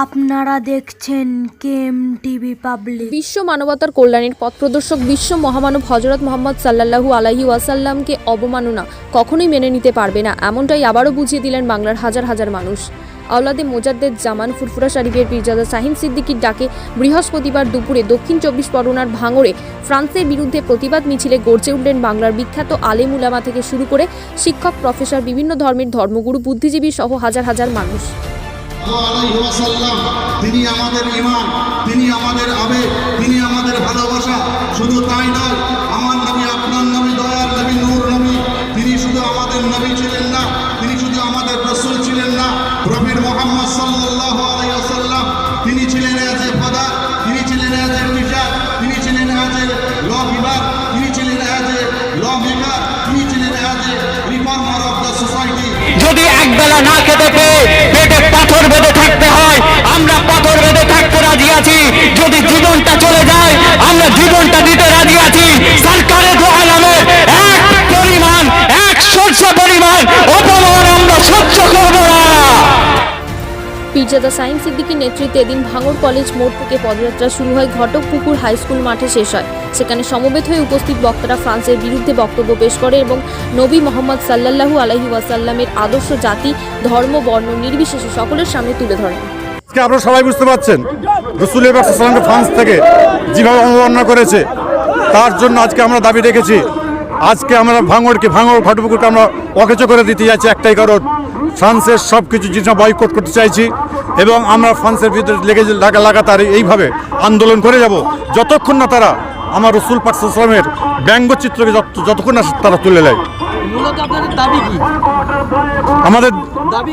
আপনারা দেখছেন KM TV public. বিশ্ব মানবতার কল্যাণের পথপ্রদর্শক বিশ্ব মহামানব হযরত মুহাম্মদ সাল্লাল্লাহু আলাইহি ওয়াসাল্লামকে অবমাননা কখনোই মেনে নিতে পারবে না, এমনটাই আবারও বুঝিয়ে দিলেন বাংলার হাজার হাজার মানুষ। আওলাদে মোজাদ্দেদ জামান ফুরফুরা শরীফের পীরজাদা শাহীন সিদ্দিকীর ডাকে বৃহস্পতিবার দুপুরে দক্ষিণ 24 পরগনার ভাঙড়ে ফ্রান্সের বিরুদ্ধে প্রতিবাদ মিছিলে গর্জে উঠলেন বাংলার বিখ্যাত আলেম উলামা থেকে শুরু করে শিক্ষক, প্রফেসর, বিভিন্ন ধর্মের ধর্মগুরু, বুদ্ধিজীবী সহ হাজার হাজার মানুষ। তিনি আমাদের ঈমান, তিনি আমাদের আবেগ, তিনি আমাদের ভালোবাসা। শুধু তাই নয়, আমার নবী, আপনার নবী, দয়ার নবী, নূর নবী, তিনি শুধু আমাদের নবী ছিলেন না, তিনি শুধু আমাদের রাসূল ছিলেন না। প্রফেট মুহাম্মদ সাল্লাল্লাহু আলাইহি ওয়াসাল্লাম তিনি ছিলেন এজ এ ফাদার, তিনি ছিলেন এজ এ টিচার, তিনি ছিলেন এজ এ ল গিভার, তিনি ছিলেন এজ এ ল মেকার, তিনি ছিলেন as a reformer of the society. যদি একবেলা না খেতে পেয়ে পেটে পাথর বেঁধে থাকতে হয়, আমরা পাথর বেঁধে থাকতে রাজি আছি। যদি জীবনটা চলে যায়, আমরা জীবনটা দিতে রাজি আছি। সরকারের দু আলমের এক পরিমাণ, এক শস্য পরিমাণ অপমান আমরা সহ্য করব না। পীরজাদা শাহীন সিদ্দিকীর নেতৃত্বে এদিন ভাঙড় কলেজ মোড় থেকে পদযাত্রা শুরু হয়, ঘটকপুকুর হাই স্কুল মাঠে শেষ হয়। সেখানে সমবেত হয়ে উপস্থিত বক্তারা ফ্রান্সের বিরুদ্ধে বক্তব্য পেশ করে এবং নবী মুহাম্মদ সাল্লাল্লাহু আলাইহি ওয়াসাল্লামের আদর্শ জাতি, ধর্ম, বর্ণ নির্বিশেষে সকলের সামনে তুলে ধরেন। আজকে আপনারা সবাই বুঝতে পারছেন রাসূলের সাল্লাল্লাহু ফ্রান্স থেকে যেভাবে অবমাননা করেছে, তার জন্য আজকে আমরা দাবি রেখেছি। আজকে আমরা ভাঙড় ঘটপুকুরকে আমরা অকেচো করে দিতে যাচ্ছি একটাই কারণ, ফ্রান্সের সব কিছু জিনিস বয়কট করতে চাইছি এবং আমরা ফ্রান্সের বিরুদ্ধে লাগাতার এইভাবে আন্দোলন করে যাব যতক্ষণ না তারা আমার রাসূল পাক সাল্লাল্লাহু আলাইহি ওয়াসাল্লামের ব্যঙ্গচিত্রকে যতক্ষণ না তারা তুলে নেয়। মূলত আপনাদের দাবি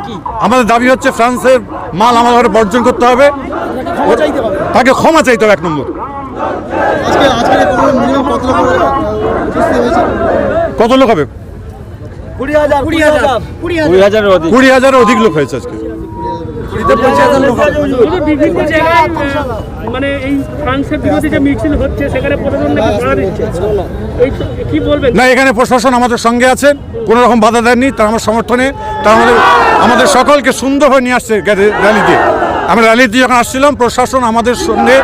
কি? আমাদের দাবি হচ্ছে ফ্রান্সের মাল আমাদের বর্জন করতে হবে, তাকে ক্ষমা চাইতে হবে। এক নম্বর, কত লোক হবে? 20,000-এর অধিক লোক হয়েছে আজকে। বিভিন্ন জায়গায় মানে এই ফ্রান্সের বিরোধী যে মিছিল হচ্ছে সেখানে প্রশাসন নাকি বাধা দিচ্ছে, কি বলবেন? না, এখানে প্রশাসন আমাদের সঙ্গে আছে, কোনো রকম বাধা দেননি, তারা আমার সমর্থনে, তারা আমাদের সকলকে সুন্দরভাবে নিয়ে আসছে র্যালিতে। আমরা র্যালিতে যখন আসছিলাম, প্রশাসন আমাদের সঙ্গে,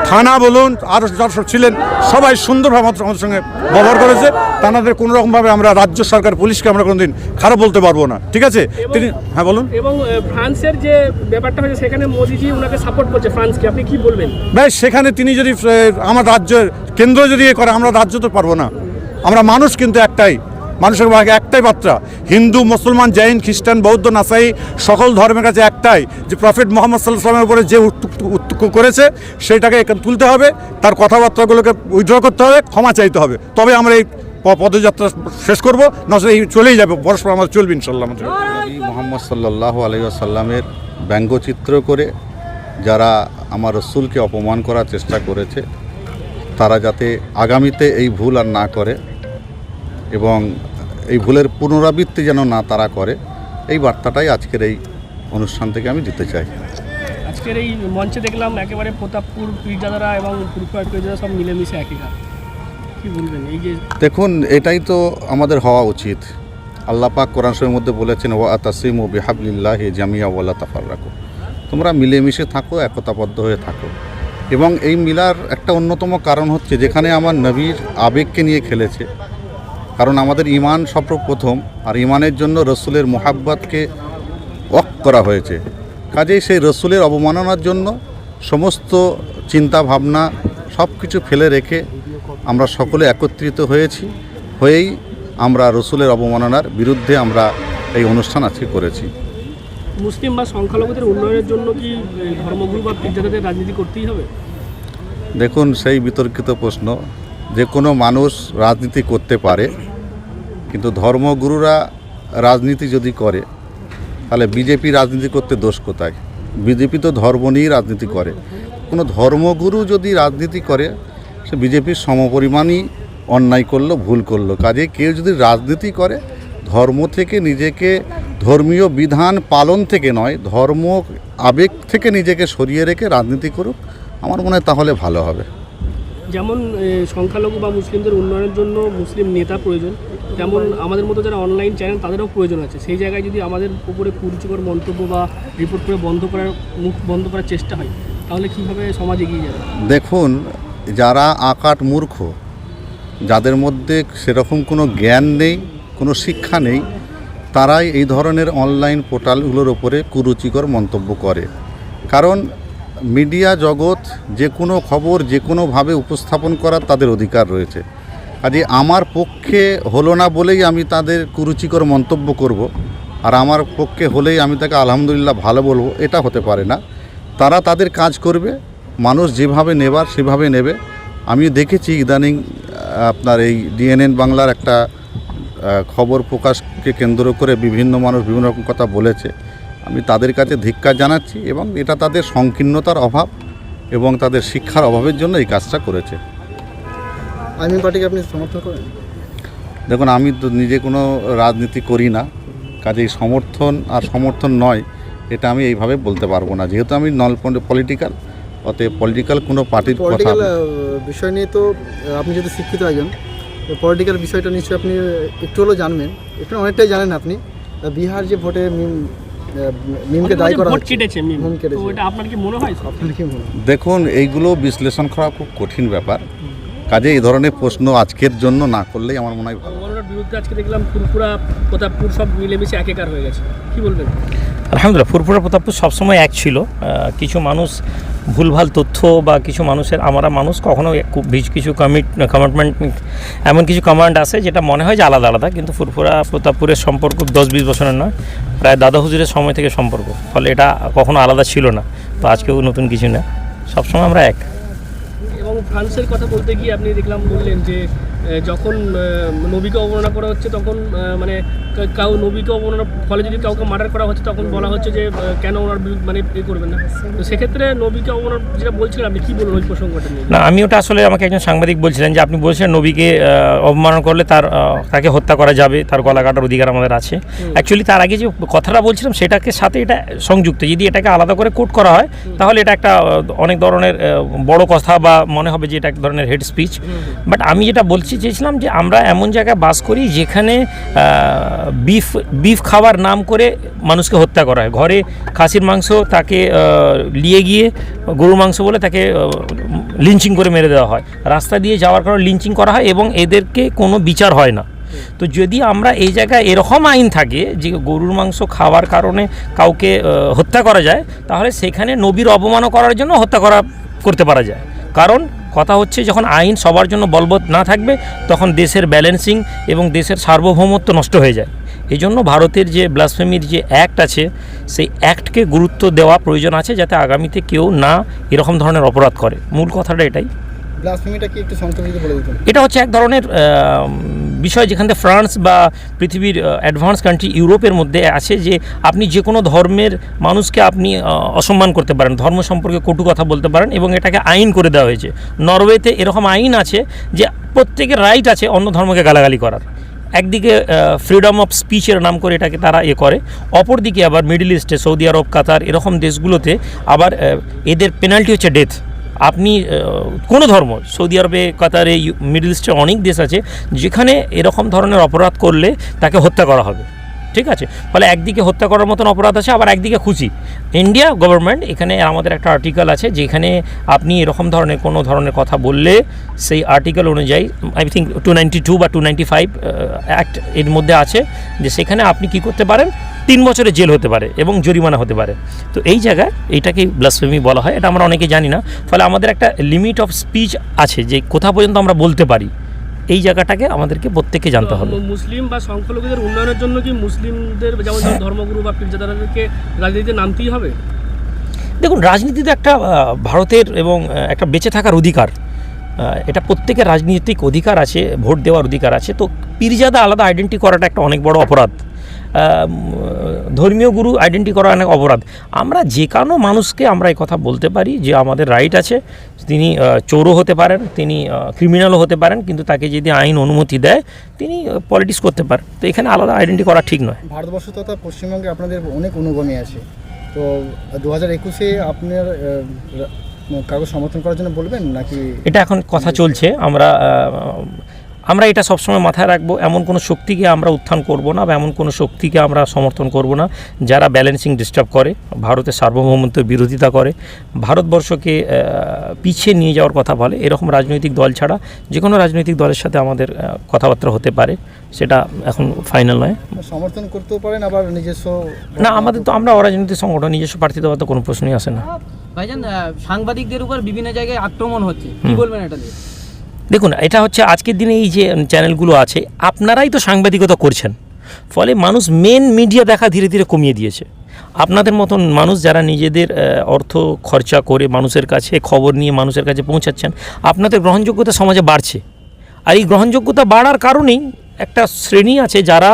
থানা বলুন আর যারা ছিলেন সবাই সুন্দরভাবে আমাদের সঙ্গে ব্যবহার করেছে। তাদের কোনো রকমভাবে আমরা রাজ্য সরকার, পুলিশকে আমরা কোনোদিন খারাপ বলতে পারবো না, ঠিক আছে? তিনি হ্যাঁ বলুন। এবং ফ্রান্সের যে ব্যাপারটা হয়েছে সেখানে মোদিজি ওনাকে সাপোর্ট করছে ফ্রান্সকে, আপনি কি বলবেন? ভাই, সেখানে তিনি যদি আমার রাজ্যের কেন্দ্র যদি করে, আমরা রাজ্য তো পারবো না। আমরা মানুষ কিন্তু একটাই, মানুষের ভাগে একটাই মাত্রা। হিন্দু, মুসলমান, জৈন, খ্রিস্টান, বৌদ্ধ, নাসাই সকল ধর্মের কাছে একটাই, যে প্রফেট মুহাম্মদ সাল্লাল্লাহু আলাইহি ওয়াসাল্লামের উপরে যে করেছে সেইটাকে তুলতে হবে, তার কথাবার্তাগুলোকে উইথড্র করতে হবে, ক্ষমা চাইতে হবে, তবে আমরা এই পদযাত্রা শেষ করবো, নচেত এই চলেই যাবে, পরস্পর আমাদের চলবে ইনশাআল্লাহ। নবী মুহাম্মদ সাল্লাল্লাহু আলাইহি ওয়াসাল্লামের ব্যঙ্গচিত্র করে যারা আমার রাসূলকে অপমান করার চেষ্টা করেছে, তারা যাতে আগামীতে এই ভুল আর না করে এবং এই ভুলের পুনরাবৃত্তি যেন না তারা করে, এই বার্তাটাই আজকের এই অনুষ্ঠান থেকে আমি দিতে চাই। আজকের এই মঞ্চে দেখলাম একেবারে প্রতাপপুর পীরজাদারা এবং ফুরফুরা পীরজাদা সব মিলেমিশে একই ঘাট, কি বলবেন? এই যে দেখুন, এটাই তো আমাদের হওয়া উচিত। আল্লাহ পাক কোরআন শরীফের মধ্যে বলেছেন, ওয়া আতাসিমু বিহাবলিল্লাহি জামিয়া ওয়ালা তাফাররাকু, তোমরা মিলেমিশে থাকো, একতাবদ্ধ হয়ে থাকো। এবং এই মিলার একটা অন্যতম কারণ হচ্ছে যেখানে আমার নবীর আবেগকে নিয়ে খেলেছে, কারণ আমাদের ঈমান সর্বপ্রথম, আর ঈমানের জন্য রসুলের মুহাব্বতকে ওয়াক্ফ করা হয়েছে। কাজেই সেই রসুলের অবমাননার জন্য সমস্ত চিন্তা ভাবনা সব কিছু ফেলে রেখে আমরা সকলে একত্রিত হয়েই আমরা রসুলের অবমাননার বিরুদ্ধে আমরা এই অনুষ্ঠান আজকে করেছি। মুসলিম বা সংখ্যালঘুদের উন্নয়নের জন্য কি ধর্মগুরু বা পীরজাদাদের রাজনীতি করতেই হবে? দেখুন, সেই বিতর্কিত প্রশ্ন। যে কোনো মানুষ রাজনীতি করতে পারে, কিন্তু ধর্মগুরুরা রাজনীতি যদি করে তাহলে বিজেপি রাজনীতি করতে দোষ কোথায়? বিজেপি তো ধর্ম নিয়েই রাজনীতি করে। কোনো ধর্মগুরু যদি রাজনীতি করে, সে বিজেপির সমপরিমাণই অন্যায় করলো, ভুল করলো। কাজে কেউ যদি রাজনীতি করে, ধর্ম থেকে নিজেকে, ধর্মীয় বিধান পালন থেকে নয়, ধর্ম আবেগ থেকে নিজেকে সরিয়ে রেখে রাজনীতি করুক, আমার মনে হয় তাহলে ভালো হবে। যেমন সংখ্যালঘু বা মুসলিমদের উন্নয়নের জন্য মুসলিম নেতা প্রয়োজন, তেমন আমাদের মতো যারা অনলাইন চ্যানেল তাদেরও প্রয়োজন আছে। সেই জায়গায় যদি আমাদের উপরে কুরুচিকর মন্তব্য বা রিপোর্ট করে মুখ বন্ধ করার চেষ্টা হয়, তাহলে কীভাবে সমাজ এগিয়ে যাবে? দেখুন, যারা আকাট মূর্খ, যাদের মধ্যে সেরকম কোনো জ্ঞান নেই, কোনো শিক্ষা নেই, তারাই এই ধরনের অনলাইন পোর্টালগুলোর ওপরে কুরুচিকর মন্তব্য করে। কারণ মিডিয়া জগৎ যে কোনো খবর যে কোনোভাবে উপস্থাপন করার তাদের অধিকার রয়েছে। কাজে আমার পক্ষে হলো না বলেই আমি তাদের কুরুচিকর মন্তব্য করব, আর আমার পক্ষে হলেই আমি তাকে আলহামদুলিল্লাহ ভালো বলবো, এটা হতে পারে না। তারা তাদের কাজ করবে, মানুষ যেভাবে নেবার সেভাবে নেবে। আমি দেখেছি ইদানিং আপনার এই ডিএনএন বাংলার একটা খবর প্রকাশকে কেন্দ্র করে বিভিন্ন মানুষ বিভিন্ন রকম কথা বলেছে। আমি তাদের কাছে ধিক্কার জানাচ্ছি, এবং এটা তাদের সংকীর্ণতার অভাব এবং তাদের শিক্ষার অভাবের জন্য এই কাজটা করেছে। আইনি পার্টিকে আপনি সমর্থন করেন? দেখুন, আমি তো নিজে কোনো রাজনীতি করি না, কাজেই সমর্থন নয় এটা আমি এইভাবে বলতে পারবো না, যেহেতু আমি নন পলিটিক্যাল। অতএব পলিটিক্যাল কোনো পার্টির কথা পলিটিক্যাল বিষয় নিয়ে তো আপনি যদি শিক্ষিত একজন, পলিটিক্যাল বিষয়টা নিশ্চয়ই আপনি একটু হলেও জানবেন, একটু অনেকটাই জানেন আপনি। বিহার যে ভোটে মিমকে দায়ী করা ভোট কেটেছে, তো এটা আপনার কি মনে হয়? আপনার কি মনে হয়? দেখুন, এইগুলো বিশ্লেষণ করা খুব কঠিন ব্যাপার, কাজে এই ধরনের প্রশ্ন আজকের জন্য না করলেই আমার মনে হয় ভালো। অবমাননার বিরুদ্ধে আজকে দেখলাম ফুরফুরা, প্রতাপপুর সব মিলেমিশে একাকার হয়ে গেছে, কি বলবেন? আলহামদুলিল্লাহ, ফুরফুরা প্রতাপপুর সবসময় এক ছিল। কিছু মানুষ ভুলভাল তথ্য বা কিছু মানুষের, আমরা মানুষ কখনো কিছু কমিটমেন্ট, এমন কিছু কমান্ড আছে যেটা মনে হয় যে আলাদা আলাদা, কিন্তু ফুরফুরা প্রতাপপুরের সম্পর্ক 10-20 বছরের নয়, প্রায় দাদা হুজুরের সময় থেকে সম্পর্ক, ফলে এটা কখনো আলাদা ছিল না। তো আজকেও নতুন কিছু না, সবসময় আমরা এক। এবং ফ্রান্সের কথা বলতে গিয়ে আপনি দেখলাম বললেন যে যখন নবীকে অবমাননা করা হচ্ছে, তখন মানে নবীকে অবমাননার ফলে যদি কাউকে মার্ডার করা হচ্ছে, তখন বলা হচ্ছে যে কেন ওনার মানে এ করবেন না। তো সেক্ষেত্রে নবীকে অবমাননা যেটা বলছিলেন, আপনি কী বলুন ওই প্রসঙ্গটা নিয়ে? না, আমি ওটা আসলে, আমাকে একজন সাংবাদিক বলছিলেন যে আপনি বলছিলেন নবীকে অবমাননা করলে তাকে হত্যা করা যাবে, তার গলা কাটার অধিকার আমাদের আছে। অ্যাকচুয়ালি তার আগে যে কথাটা বলছিলাম সেটাকে সাথে এটা সংযুক্ত, যদি এটাকে আলাদা করে কোট করা হয় তাহলে এটা একটা অনেক ধরনের বড় কথা, বা মনে হবে যে এটা এক ধরনের হেড স্পিচ। বাট আমি যেটা বলছি চেয়েছিলাম যে আমরা এমন জায়গায় বাস করি যেখানে বিফ খাওয়ার নাম করে মানুষকে হত্যা করা হয়। ঘরে খাসির মাংস, তাকে নিয়ে গিয়ে গরুর মাংস বলে তাকে লিঞ্চিং করে মেরে দেওয়া হয়, রাস্তা দিয়ে যাওয়ার কারণে লিঞ্চিং করা হয়, এবং এদেরকে কোনো বিচার হয় না। তো যদি আমরা এই জায়গায় এরকম আইন থাকে যে গরুর মাংস খাওয়ার কারণে কাউকে হত্যা করা যায়, তাহলে সেখানে নবীর অবমাননা করার জন্য হত্যা করতে পারা যায়। কারণ কথা হচ্ছে, যখন আইন সবার জন্য বলবৎ না থাকবে, তখন দেশের ব্যালেন্সিং এবং দেশের সার্বভৌমত্ব নষ্ট হয়ে যায়। এই জন্য ভারতের যে ব্লাসফেমির যে অ্যাক্ট আছে, সেই অ্যাক্টকে গুরুত্ব দেওয়া প্রয়োজন আছে, যাতে আগামীতে কেউ না এরকম ধরনের অপরাধ করে। মূল কথাটা এটাই। ব্লাসফেমিটা কি একটু সংক্ষেপে বলে দিতেন? এটা হচ্ছে এক ধরনের বিষয় যেখান থেকে ফ্রান্স বা পৃথিবীর অ্যাডভান্স কান্ট্রি ইউরোপের মধ্যে আছে যে আপনি যে কোনো ধর্মের মানুষকে আপনি অসম্মান করতে পারেন, ধর্ম সম্পর্কে কটু কথা বলতে পারেন, এবং এটাকে আইন করে দেওয়া হয়েছে। নরওয়েতে এরকম আইন আছে যে প্রত্যেকের রাইট আছে অন্য ধর্মকে গালাগালি করার। একদিকে ফ্রিডম অফ স্পিচের নাম করে এটাকে তারা করে, অপরদিকে আবার মিডল ইস্টে, সৌদি আরব, কাতার, এরকম দেশগুলোতে আবার এদের পেনাল্টি হচ্ছে ডেথ। আপনি কোনো ধর্ম, সৌদি আরবে, কাতারে, মিডল ইস্টে অনেক দেশ আছে যেখানে এরকম ধরনের অপরাধ করলে তাকে হত্যা করা হবে। ঠিক আছে, ফলে একদিকে হত্যা করার মতন অপরাধ আছে, আবার একদিকে খুশি। ইন্ডিয়া গভর্নমেন্ট, এখানে আমাদের একটা আর্টিকেল আছে যেখানে আপনি এরকম ধরনের কোনো ধরনের কথা বললে সেই আর্টিকেল অনুযায়ী, আই থিঙ্ক 292 বা 295 অ্যাক্ট এর মধ্যে আছে যে সেখানে আপনি কি করতে পারেন, 3 বছরের জেল হতে পারে এবং জরিমানা হতে পারে। তো এই জায়গায় এইটাকে ব্লাসফেমি বলা হয়, এটা আমরা অনেকে জানি না। ফলে আমাদের একটা লিমিট অফ স্পিচ আছে যে কোথা পর্যন্ত আমরা বলতে পারি, এই জায়গাটাকে আমাদেরকে প্রত্যেককে জানতে হবে। মুসলিম বা সংখ্যালঘুদের উন্নয়নের জন্য কি মুসলিমদের যেমন ধর্মগুরু বা পীরজাদাদেরকে রাজনীতিতে নামতেই হবে? দেখুন, রাজনীতিতে একটা ভারতের এবং একটা বেঁচে থাকার অধিকার, এটা প্রত্যেকের রাজনৈতিক অধিকার আছে, ভোট দেওয়ার অধিকার আছে। তো পীরজাদা আলাদা আইডেন্টি করাটা একটা অনেক বড় অপরাধ, ধর্মীয় গুরু আইডেন্টি করা অনেক অপরাধ। আমরা যে কোনো মানুষকে আমরা এই কথা বলতে পারি যে আমাদের রাইট আছে, তিনি চোরও হতে পারেন, তিনি ক্রিমিনালও হতে পারেন, কিন্তু তাকে যদি আইন অনুমতি দেয় তিনি পলিটিক্স করতে পারেন। তো এখানে আলাদা আইডেন্টি করা ঠিক নয়। ভারতবর্ষ তথা পশ্চিমবঙ্গে আপনাদের অনেক অনুগামী আছে, তো 2021-এ আপনার কাগজ সমর্থন করার জন্য বলবেন নাকি? এটা এখন কথা চলছে। আমরা আমরা এটা সবসময় মাথায় রাখবো, এমন কোনো শক্তিকে আমরা উত্থান করব না বা এমন কোনো শক্তিকে আমরা সমর্থন করব না যারা ব্যালেন্সিং ডিস্টার্ব করে, ভারতের সার্বভৌমত্বের বিরোধিতা করে, ভারতবর্ষকে পিছিয়ে নিয়ে যাওয়ার কথা বলে। এরকম রাজনৈতিক দল ছাড়া যে কোনো রাজনৈতিক দলের সাথে আমাদের কথাবার্তা হতে পারে, সেটা এখন ফাইনাল নয়। সমর্থন করতেও পারেন, আবার নিজস্ব না, আমাদের তো আমরা অরাজনৈতিক সংগঠন, নিজস্ব প্রার্থী দেওয়ার তো কোনো প্রশ্নই আসে না। ভাইজান, সাংবাদিকদের উপর বিভিন্ন জায়গায় আক্রমণ হচ্ছে, কি বলবেন এটা নিয়ে? দেখুন, এটা হচ্ছে আজকের দিনে এই যে চ্যানেলগুলো আছে, আপনারাই তো সাংবাদিকতা করছেন, ফলে মানুষ মেন মিডিয়া দেখা ধীরে ধীরে কমিয়ে দিয়েছে। আপনাদের মতন মানুষ যারা নিজেদের অর্থ খরচা করে মানুষের কাছে খবর নিয়ে মানুষের কাছে পৌঁছাচ্ছেন, আপনাদের গ্রহণযোগ্যতা সমাজে বাড়ছে। আর এই গ্রহণযোগ্যতা বাড়ার কারণেই একটা শ্রেণী আছে যারা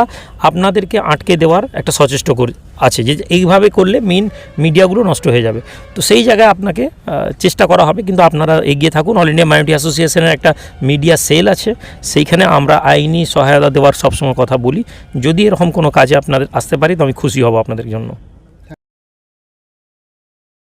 আপনাদেরকে আটকে দেওয়ার একটা সচেষ্ট আছে, যে এইভাবে করলে মেন মিডিয়াগুলো নষ্ট হয়ে যাবে। তো সেই জায়গায় আপনাকে চেষ্টা করা হবে, কিন্তু আপনারা এগিয়ে থাকুন। অল ইন্ডিয়া মাইনরিটি অ্যাসোসিয়েশনের একটা মিডিয়া সেল আছে, সেইখানে আমরা আইনি সহায়তা দেওয়ার সবসময় কথা বলি। যদি এরকম কোনো কাজে আপনাদের আসতে পারি তো আমি খুশি হব আপনাদের জন্য।